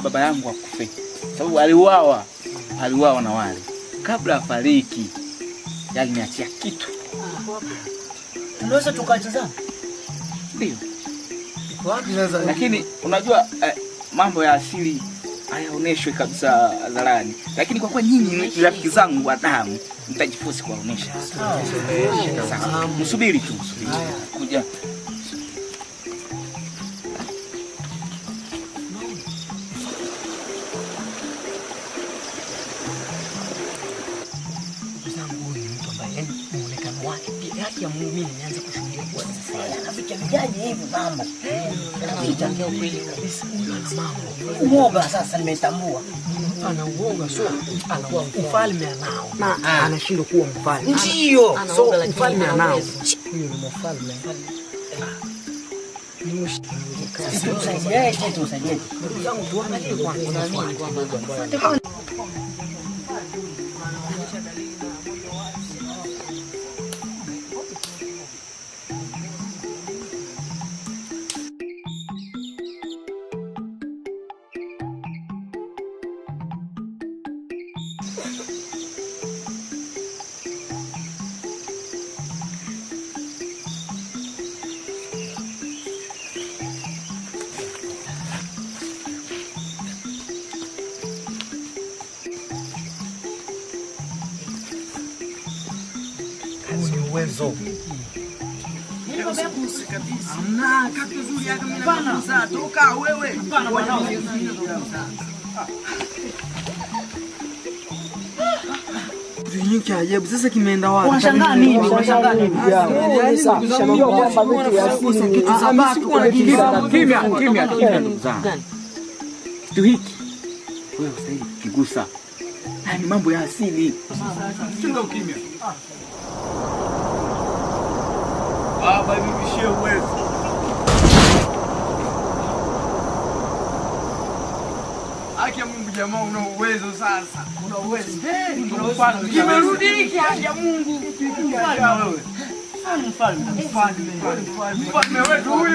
baba yangu akufe. Sababu aliuawa na wale. Kabla afariki aliniachia kitu. Tunaweza tukachezana? Ndio. Lakini unajua mambo ya asili hayaoneshwi kabisa hadharani. Lakini kwa kuwa nyinyi ni rafiki zangu wa damu, mtajifunza kuwaonesha. Sasa msubiri tu, msubiri. Kuja. Ya muumini nianze kushuhudia kwa sasa. Anafikia mjaji hivi mambo. Anafikia ukweli kabisa. Uoga sasa nimetambua. Ana uoga sio. Anakuwa mfalme anao. Na anashindwa kuwa mfalme. Ndio. So mfalme anao. Huyu ni mfalme. Ni tusaidiane kitu usaidiane. Ndugu zangu tuangalie kwanza. Uwezo. Amna katu zuri yake mimi nakusa toka wewe. Hapana bwana. Vinyuki ajabu sasa kimeenda wapi? Unashangaa nini? Unashangaa nini? Kimya ndugu zangu. Kitu hiki wewe ustahili kigusa. Ni mambo ya asili. Chunga ukimya. Baba nibishie uwezo. Akia Mungu jamaa una uwezo sasa. Una uwezo. Kimerudi hiki akia Mungu. Mfalme wewe. Mfalme wetu huyu.